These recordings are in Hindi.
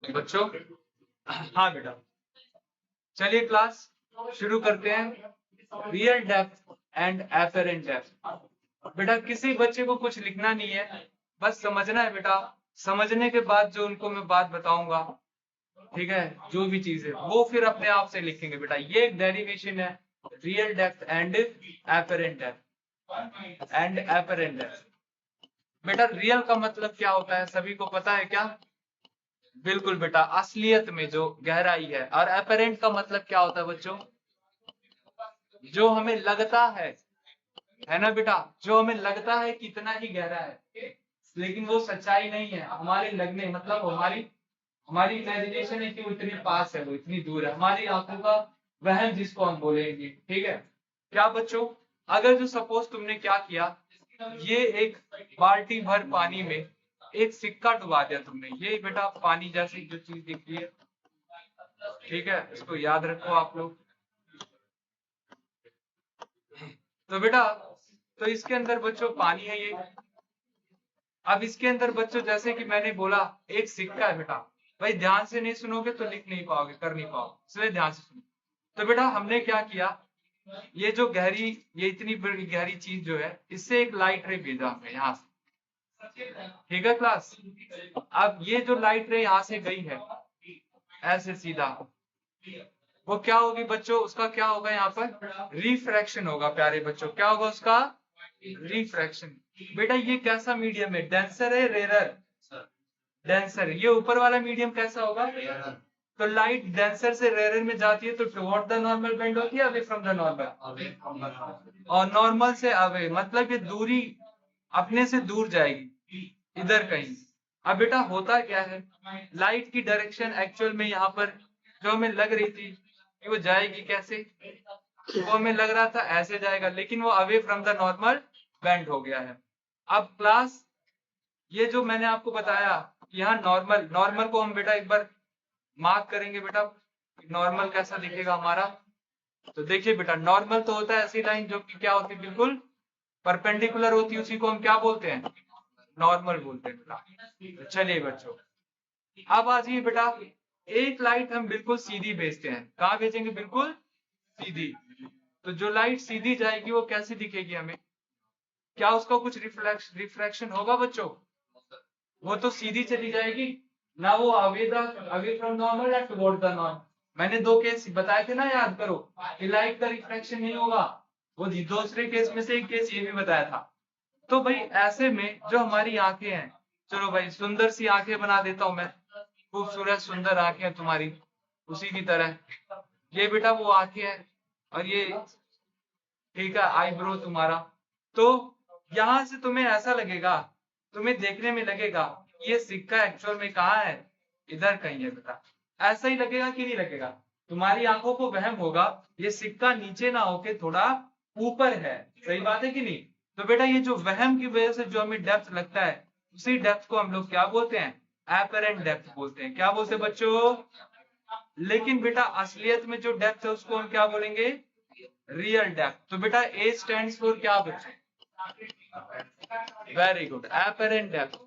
बच्चों, हाँ बेटा, चलिए क्लास शुरू करते हैं। Real depth and apparent depth. बेटा किसी बच्चे को कुछ लिखना नहीं है, बस समझना है बेटा। समझने के बाद जो उनको मैं बात बताऊंगा, ठीक है, जो भी चीज है वो फिर अपने आप से लिखेंगे बेटा। ये एक डेरिवेशन है, real depth and apparent depth बेटा रियल का मतलब क्या होता है, सभी को पता है क्या? बिल्कुल बेटा, असलियत में जो गहराई है। और अपेरेंट का मतलब क्या होता है बच्चों? जो हमें लगता है ना बेटा, जो हमें लगता है कि इतना ही गहरा है, लेकिन वो सच्चाई नहीं है। हमारे लगने मतलब हमारी हमारी इमेजिनेशन है कि वो इतने पास है, वो इतनी दूर है, हमारी आंखों का वहम जिसको हम बोलेंगे। ठीक है क्या बच्चों? अगर जो सपोज तुमने क्या किया, ये एक बाल्टी भर पानी में एक सिक्का डुबा दिया तुमने। ये बेटा पानी जैसी जो चीज दिख रही है, ठीक है, इसको याद रखो आप लोग। तो बेटा, तो इसके अंदर बच्चों पानी है ये। अब इसके अंदर बच्चों जैसे कि मैंने बोला एक सिक्का है बेटा। भाई ध्यान से नहीं सुनोगे तो लिख नहीं पाओगे, कर नहीं पाओगे, इसलिए ध्यान से सुनो। तो बेटा हमने क्या किया, ये जो गहरी, ये इतनी बड़ी गहरी चीज जो है, इससे एक लाइट रे भेजा हमने यहाँ से। ठीक है क्लास? अब ये जो लाइट रे यहाँ से गई है ऐसे सीधा, वो क्या होगी बच्चों? उसका क्या होगा यहाँ पर? रिफ्रैक्शन होगा प्यारे बच्चों। क्या होगा उसका? रिफ्रैक्शन। बेटा ये कैसा मीडियम है, डेंसर है रेरर? डेंसर। ये ऊपर वाला मीडियम कैसा होगा? तो लाइट डेंसर से रेरर में जाती है तो टुवर्ड द नॉर्मल बेंड होती है, अवे फ्रॉम द नॉर्मल? और नॉर्मल से अवे मतलब ये दूरी अपने से दूर जाएगी इधर कहीं। अब बेटा होता क्या है, लाइट की डायरेक्शन एक्चुअल में यहाँ पर जो हमें लग रही थी कि वो जाएगी कैसे, वो हमें लग रहा था ऐसे जाएगा, लेकिन वो away from the normal bend हो गया है। अब क्लास, ये जो मैंने आपको बताया, यहाँ नॉर्मल, नॉर्मल को हम बेटा एक बार मार्क करेंगे बेटा। नॉर्मल कैसा दिखेगा हमारा? तो देखिए बेटा, नॉर्मल तो होता है ऐसी लाइन जो कि क्या होती है, बिल्कुल परपेंडिकुलर होती है, उसी को हम क्या बोलते हैं? नॉर्मल बोलते हैं बेटा। तो चलिए बच्चों, अब आ जाइए बेटा, एक लाइट हम बिल्कुल सीधी भेजते हैं। कहाँ भेजेंगे? बिल्कुल सीधी। तो जो लाइट सीधी जाएगी वो कैसी दिखेगी हमें? क्या उसका कुछ रिफ्लेक्शन होगा बच्चों? वो तो सीधी चली जाएगी ना, वो अवे फ्रॉम नॉर्मल या टुवर्ड द नॉर्मल। मैंने दो केस बताए थे ना, याद करो कि लाइट का रिफ्लेक्शन नहीं होगा। वो दूसरे केस में से एक केस ये भी बताया था। तो भाई ऐसे में जो हमारी आंखें हैं, चलो भाई सुंदर सी आंखें बना देता हूं मैं, खूबसूरत सुंदर आंखें तुम्हारी, उसी की तरह ये बेटा वो आंखें हैं, और ये ठीक है आईब्रो तुम्हारा। तो यहां से तुम्हें ऐसा लगेगा, तुम्हें देखने में लगेगा ये सिक्का एक्चुअल में कहाँ है, इधर कहीं है बेटा। ऐसा ही लगेगा कि नहीं लगेगा? तुम्हारी आंखों को वहम होगा ये सिक्का नीचे ना होके थोड़ा ऊपर है। सही बात है कि नहीं? तो बेटा ये जो वहम की वजह से जो हमें डेप्थ लगता है, उसी डेप्थ को हम लोग क्या बोलते हैं? एपरेंट डेप्थ बोलते हैं। क्या बोलते हैं बच्चों? लेकिन बेटा असलियत में जो डेप्थ है उसको हम क्या बोलेंगे? Real depth. तो बेटा ए स्टैंड्स फॉर क्या बच्चों? Very good, apparent depth.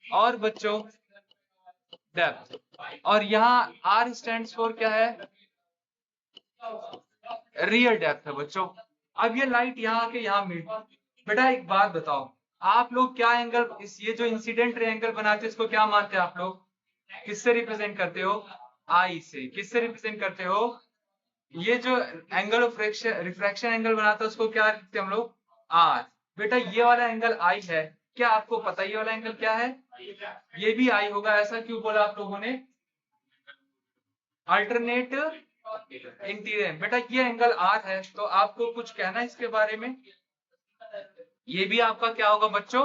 और बच्चों डेप्थ। और यहाँ आर स्टैंड्स फॉर क्या है? रियल डेप्थ है बच्चों। अब ये लाइट यहाँ के यहाँ मिल, बेटा एक बात बताओ, आप लोग क्या एंगल, इस ये जो इंसिडेंट रे एंगल बनाते हैं इसको क्या मानते हैं आप लोग? किससे रिप्रेजेंट करते हो? आई से। किससे रिप्रेजेंट करते हो? ये जो एंगल ऑफ रिफ्रैक्शन एंगल बनाता है उसको क्या लिखते हैं हम लोग? आर। बेटा ये वाला एंगल आई है, क्या आपको पता ये वाला एंगल क्या है? ये भी आई होगा, ऐसा क्यों बोला आप लोगों ने? Alternate interior. बेटा ये एंगल आर है, तो आपको कुछ कहना है इसके बारे में? ये भी आपका क्या होगा बच्चों?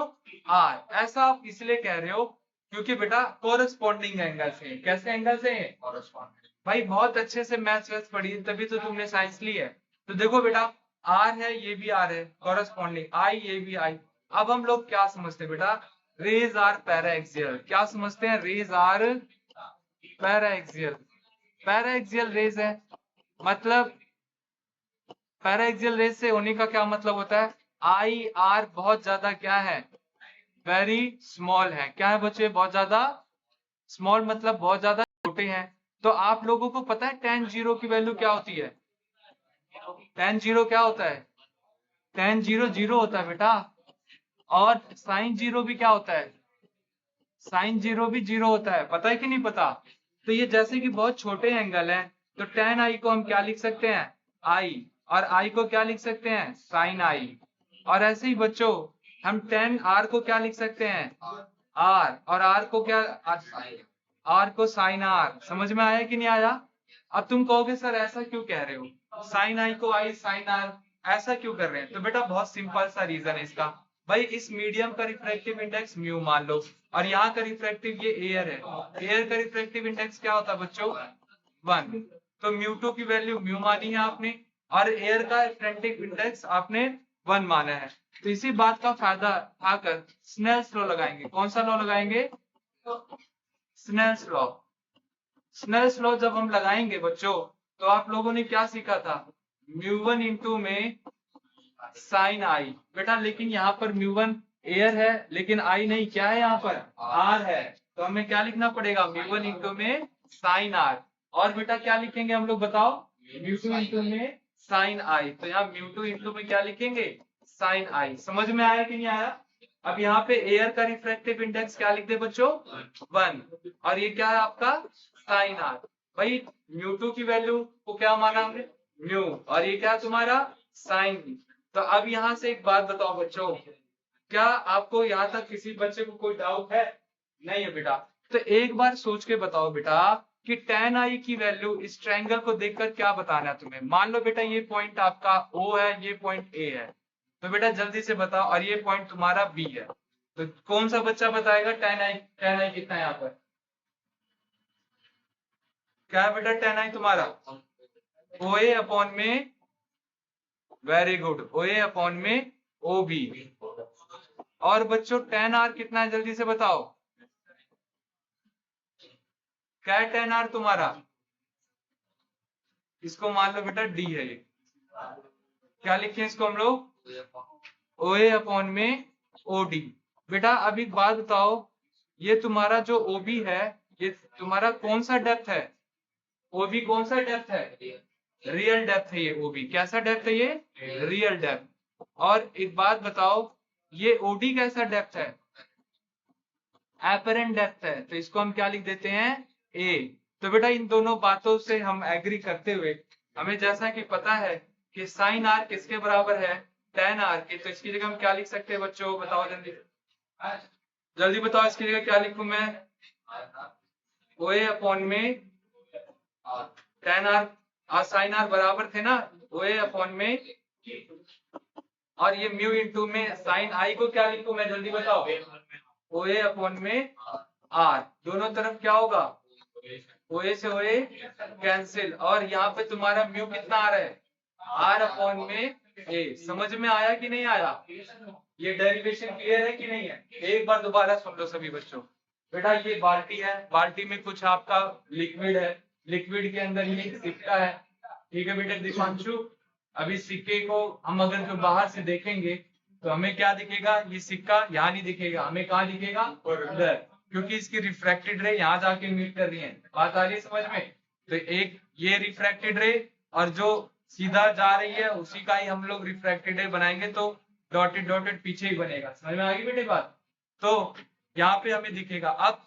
आर। ऐसा आप इसलिए कह रहे हो क्योंकि बेटा कोरस्पॉन्डिंग एंगल से। कैसे एंगल से? भाई बहुत अच्छे से मैथ्स वैथ्स पढ़ी तभी तो तुमने साइंस ली है। तो देखो बेटा, आर है, ये भी आर है, कोरस्पॉन्डिंग आई, ये भी आई। अब हम लोग क्या समझते हैं बेटा? Rays are paraxial. क्या समझते हैं? Rays are paraxial. Paraxial rays है, मतलब पैराएक्सियल रेज से होने का क्या मतलब होता है? आई आर बहुत ज्यादा क्या है? वेरी स्मॉल है। क्या है बच्चे? बहुत ज्यादा स्मॉल, मतलब बहुत ज्यादा छोटे हैं। तो आप लोगों को पता है tan 0 की वैल्यू क्या होती है? tan 0 क्या होता है? tan 0 0 होता है बेटा। और sin 0 भी क्या होता है? sin 0 भी 0 होता है, पता है कि नहीं पता? तो ये जैसे कि बहुत छोटे एंगल हैं, तो tan i को हम क्या लिख सकते हैं? i। और i को क्या लिख सकते हैं? sin i। और ऐसे ही बच्चों हम tan r को क्या लिख सकते हैं? r। और r को क्या? r को sin r। समझ में आया कि नहीं आया? अब तुम कहोगे सर ऐसा क्यों कह रहे हो, sin i को i sin r ऐसा क्यों कर रहे हैं? तो बेटा बहुत सिंपल सा रीजन है इसका। भाई इस मीडियम का रिफ्रैक्टिव इंडेक्स म्यू मान लो, और यहाँ का रिफ्रैक्टिव ये एयर है, एयर का रिफ्रैक्टिव इंडेक्स क्या होता है बच्चों? 1। तो म्यू2 की वैल्यू म्यू मानी है आपने, और एयर का रिफ्रैक्टिव इंडेक्स आपने 1 माना है। तो इसी बात का फायदा उठाकर स्नेल्स लॉ लगाएंगे। कौन सा लॉ लगाएंगे? Snell's law. स्नेल्स लॉ जब हम लगाएंगे बच्चों, तो आप लोगों ने क्या सीखा था? म्यू1 इंटू में साइन आई। बेटा लेकिन यहाँ पर म्यू1 एयर है, लेकिन आई नहीं, क्या है यहाँ पर? आर है। तो हमें क्या लिखना पड़ेगा? म्यू1 इंटू में साइन आर। और बेटा क्या लिखेंगे हम लोग बताओ? म्यू2 इंटू में साइन आई। तो यहाँ म्यू2 इंटू में क्या लिखेंगे? साइन आई। समझ में आया कि नहीं आया? अब यहाँ पे एयर का रिफ्रैक्टिव इंडेक्स क्या लिख दे बच्चों? 1। और ये क्या है आपका? Sine r. भाई म्यू2 की वैल्यू को क्या माना हमने? म्यू। और ये क्या है तुम्हारा? साइन। तो अब यहाँ से एक बात बताओ बच्चों, क्या आपको यहाँ तक किसी बच्चे को कोई डाउट है? नहीं है बेटा। तो एक बार सोच के बताओ बेटा कि tan i की वैल्यू इस ट्रायंगल को देखकर क्या बताना है तुम्हें? मान लो बेटा ये पॉइंट आपका O है, ये पॉइंट A है, तो बेटा जल्दी से बताओ। और ये पॉइंट तुम्हारा B है, तो कौन सा बच्चा बताएगा tan i कितना है यहाँ पर? क्या है बेटा tan i तुम्हारा? OA अपॉन में, वेरी गुड, OA अपॉन में OB। और बच्चों tan r कितना है जल्दी से बताओ? क्या है tan r तुम्हारा? इसको मान लो बेटा D है। ये क्या लिखे इसको हम लोग? OA अपॉन में OD। बेटा अब एक बात बताओ, ये तुम्हारा जो OB है, ये तुम्हारा कौन सा डेप्थ है? OB कौन सा डेप्थ है? रियल डेप्थ है ये OB। कैसा डेप्थ है ये? Real depth. और एक बात बताओ, ये OD कैसा डेप्थ है? एपरेंट डेप्थ है। तो इसको हम क्या लिख देते हैं? A। तो बेटा इन दोनों बातों से हम एग्री करते हुए हमें जैसा कि पता है कि साइन r किसके बराबर है? tan r के। तो इसकी जगह हम क्या लिख सकते हैं बच्चों? बताओ जल्दी, जल्दी बताओ इसकी जगह क्या लिखूं मैं? OA अपॉन में tan r और साइन r बराबर थे ना, OA अपॉन में, और ये म्यू इंटू में साइन i को क्या लिखूं मैं? जल्दी बताओ। OA अपॉन में r। दोनों तरफ क्या होगा? OA से OA कैंसिल। और यहाँ पे तुम्हारा म्यू कितना आ रहा है? r अपॉन में a। समझ में आया कि नहीं आया? ये डेरिवेशन क्लियर है कि नहीं है? एक बार दोबारा सुन लो सभी बच्चों। बेटा ये बाल्टी है, बाल्टी में कुछ आपका लिक्विड है, लिक्विड के अंदर ये सिक्का है। ठीक है बेटा दीपांशु, अभी सिक्के को हम अगर जो बाहर से देखेंगे तो हमें क्या दिखेगा? ये सिक्का यहाँ नहीं दिखेगा, हमें कहाँ दिखेगा? उधर, क्योंकि इसकी रिफ्रैक्टेड रे यहाँ जाके मीट कर रही है। बात आ रही है समझ में? तो एक ये रिफ्रैक्टेड रे, और जो सीधा जा रही है उसी का ही हम लोग रिफ्रैक्टेड रे बनाएंगे, तो डॉटेड डॉटेड पीछे ही बनेगा। समझ में आ गई बेटे बात? तो यहाँ पे हमें दिखेगा। अब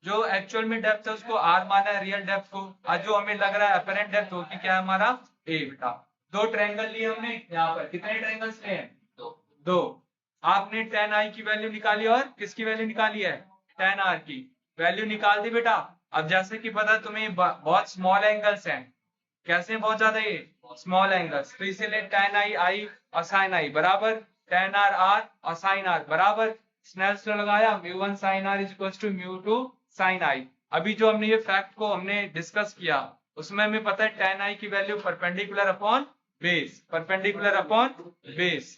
जो एक्चुअल में डेप्थ है उसको r माना है, रियल डेप्थ को, और जो हमें लग रहा है अपरेंट डेप्थ होगी क्या है हमारा? a। बेटा दो ट्रायंगल लिए हमने, यहाँ पर कितने ट्रायंगल्स लिए हैं? दो। आपने tan i की वैल्यू निकाली और किसकी वैल्यू निकाली है? tan r की वैल्यू निकाल दी बेटा। अब जैसे कि पता तुम्हें बहुत स्मॉल एंगल्स हैं, कैसे बहुत ज्यादा ये स्मॉल एंगल्स, तो इसीलिए tan i और sin i बराबर tan r और sin r बराबर। स्नेल्स लॉ लगाया, mu sin r is equal to mu sin i। अभी जो हमने ये फैक्ट को हमने डिस्कस किया उसमें हमें पता है tan i की value perpendicular upon base, perpendicular upon base.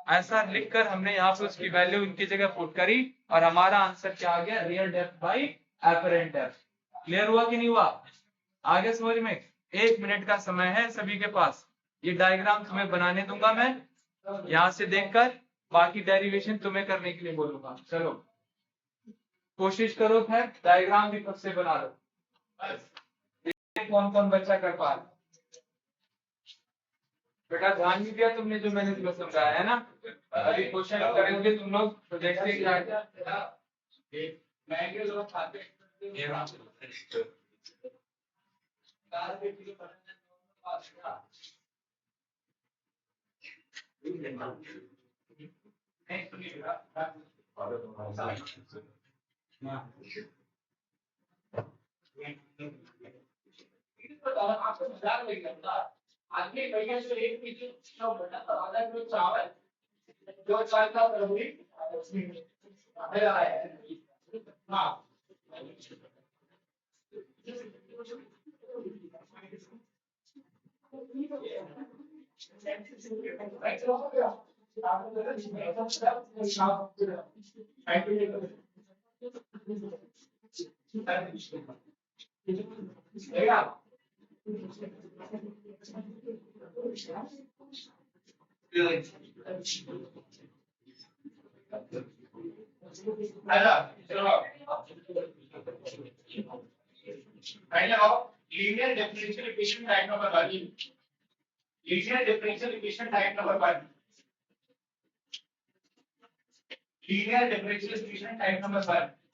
ऐसा लिखकर हमने यहाँ पे उसकी वैल्यू इनकी जगह पुट करी, और हमारा आंसर क्या आ गया? Real depth by apparent depth. Clear हुआ कि नहीं हुआ? आगे समझ में? 1 मिनट का समय है सभी के पास, ये डायग्राम तुम्हें बनाने दूंगा मैं, यहाँ से देखकर बाकी डेरिवेशन तुम्हें करने के लिए बोलूंगा। चलो कोशिश करो, खैर डायग्राम भी खुद से बना लो। कौन कौन बच्चा कर पा रहा? बेटा ध्यान भी दिया तुमने जो मैंने तुम्हें समझाया है ना? अभी क्वेश्चन करेंगे तुम लोग तो देखते क्या है। मैंगे लोग खाते आदमी भैया से एक पीछे आधा किलो चावल जो चाय का जरूरी हाँ linear differential equation type number 1 linear differential equation type number 1 linear differential equation type number 1